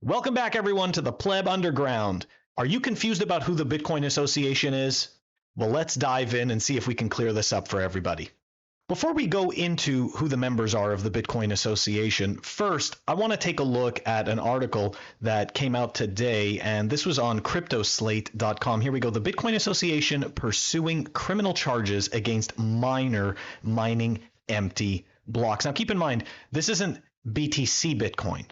Welcome back, everyone, to the Pleb Underground. Are you confused about who the Bitcoin Association is? Well, let's dive in and see if we can clear this up for everybody. Before we go into who the members are of the Bitcoin Association, first, I want to take a look at an article that came out today, and this was on cryptoslate.com. Here we go. The Bitcoin Association pursuing criminal charges against miner mining empty blocks. Now, keep in mind, this isn't BTC Bitcoin.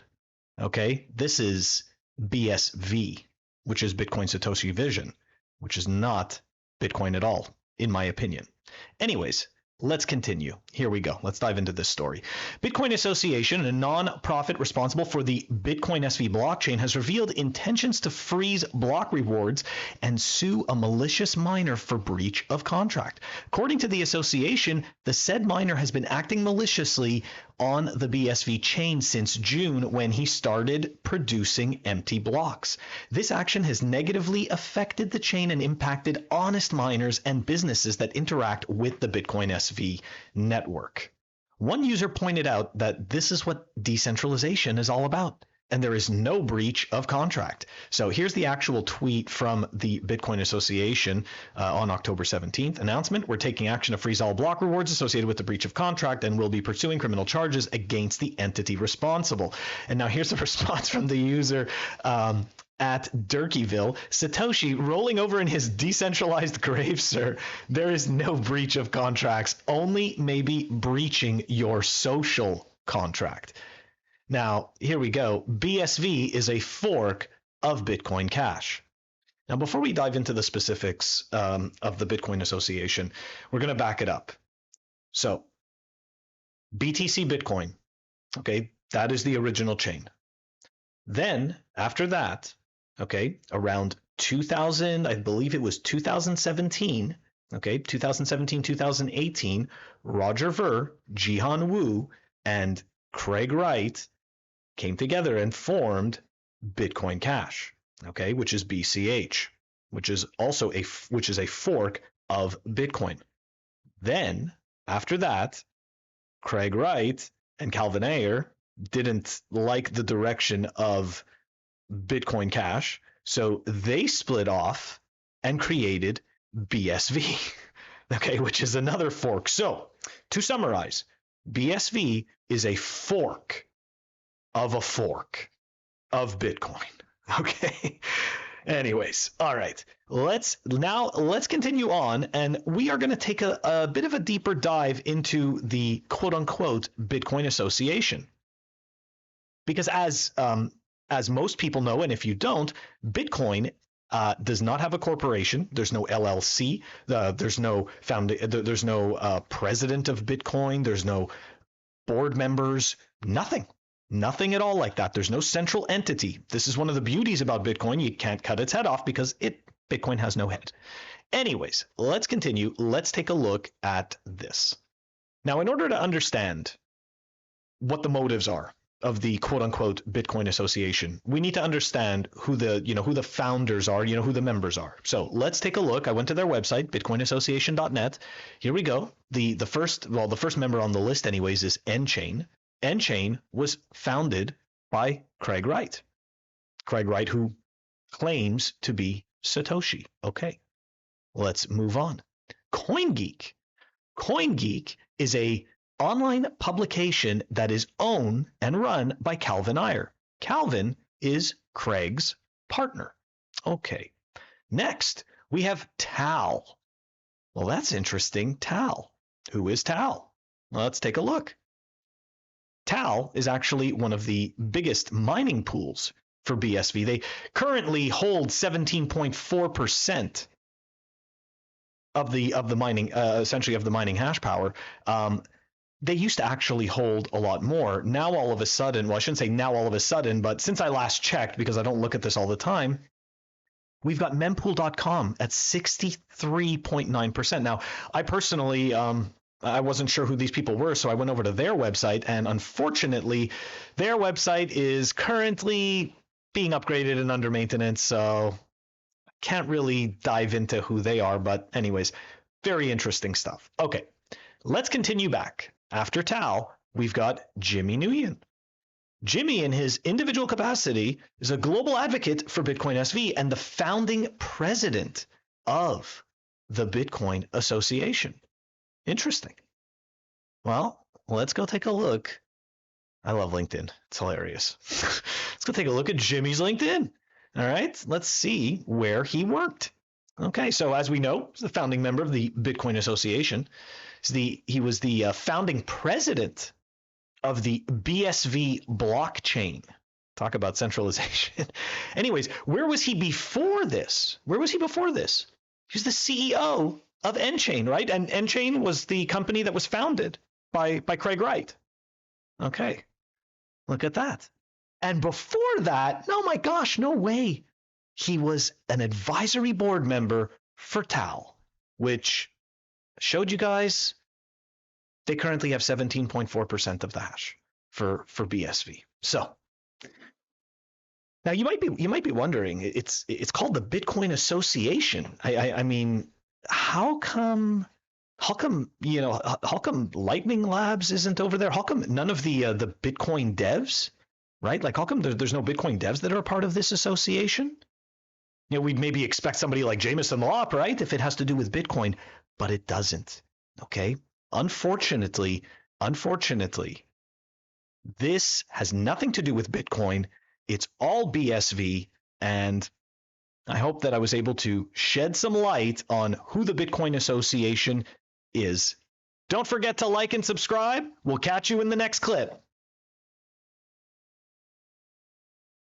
Okay, this is BSV, which is Bitcoin Satoshi Vision, which is not Bitcoin at all, in my opinion. Anyways, let's continue. Here we go. Let's dive into this story. Bitcoin Association, a non-profit responsible for the Bitcoin SV blockchain, has revealed intentions to freeze block rewards and sue a malicious miner for breach of contract. According to the association, the said miner has been acting maliciously on the BSV chain since June when he started producing empty blocks. This action has negatively affected the chain and impacted honest miners and businesses that interact with the Bitcoin SV network. One user pointed out that this is what decentralization is all about, and there is no breach of contract. So here's the actual tweet from the Bitcoin Association on October 17th. Announcement: we're taking action to freeze all block rewards associated with the breach of contract and will be pursuing criminal charges against the entity responsible. And now here's the response from the user at Durkeeville. Satoshi, rolling over in his decentralized grave, sir. There is no breach of contracts, only maybe breaching your social contract. Now, here we go. BSV is a fork of Bitcoin Cash. Now, before we dive into the specifics of the Bitcoin Association, we're going to back it up. So, BTC Bitcoin, okay, that is the original chain. Then, after that, okay, around 2000, I believe it was 2017, okay, 2017, 2018, Roger Ver, Jihan Wu, and Craig Wright came together and formed Bitcoin Cash, okay, which is BCH, which is also a fork of Bitcoin. Then, after that, Craig Wright and Calvin Ayre didn't like the direction of Bitcoin Cash, so they split off and created BSV, okay, which is another fork. So, to summarize, BSV is a fork of a fork of Bitcoin, okay? Anyways, all right, let's continue on, and we are going to take a bit of a deeper dive into the quote-unquote Bitcoin Association. Because as most people know, and if you don't, Bitcoin does not have a corporation. There's no LLC. There's no president of Bitcoin. There's no board members. Nothing at all like that. There's no central entity. This is one of the beauties about Bitcoin. You can't cut its head off because Bitcoin has no head. Anyways, let's continue. Let's take a look at this. Now, in order to understand what the motives are of the quote-unquote Bitcoin Association, we need to understand who the founders are, who the members are. So let's take a look. I went to their website, bitcoinassociation.net. Here we go. The first member on the list anyways is nChain. nChain was founded by Craig Wright. Craig Wright, who claims to be Satoshi. Okay, let's move on. CoinGeek. CoinGeek is a online publication that is owned and run by Calvin Ayre. Calvin is Craig's partner. Okay. Next, we have Tal. Well, that's interesting. Tal. Who is Tal? Well, let's take a look. Tal is actually one of the biggest mining pools for BSV. They currently hold 17.4% of the mining, essentially of the mining hash power. They used to actually hold a lot more. Now all of a sudden, well, I shouldn't say now all of a sudden, but since I last checked, because I don't look at this all the time, we've got mempool.com at 63.9%. Now, I personally, I wasn't sure who these people were, so I went over to their website, and unfortunately, their website is currently being upgraded and under maintenance, so I can't really dive into who they are, but anyways, very interesting stuff. Okay, let's continue back. After Tal, we've got Jimmy Nguyen. Jimmy, in his individual capacity, is a global advocate for Bitcoin SV and the founding president of the Bitcoin Association. Interesting. Well, let's go take a look. I love LinkedIn. It's hilarious. Let's go take a look at Jimmy's LinkedIn. All right, let's see where he worked. Okay, so as we know, he's the founding member of the Bitcoin Association. He was the founding president of the BSV blockchain. Talk about centralization. Anyways, where was he before this? He was the CEO of nChain, right? And nChain was the company that was founded by Craig Wright. Okay, look at that. And before that, oh my gosh, no way. He was an advisory board member for Tau, which showed you guys they currently have 17.4% of the hash for BSV. So now you might be wondering, it's called the Bitcoin Association. I mean, how come Lightning Labs isn't over there? How come none of the Bitcoin devs, right? Like, how come there's no Bitcoin devs that are a part of this association? We'd maybe expect somebody like Jameson Lopp, right, if it has to do with Bitcoin, but it doesn't. Okay, unfortunately, this has nothing to do with Bitcoin. It's all BSV, and I hope that I was able to shed some light on who the Bitcoin Association is. Don't forget to like and subscribe. We'll catch you in the next clip.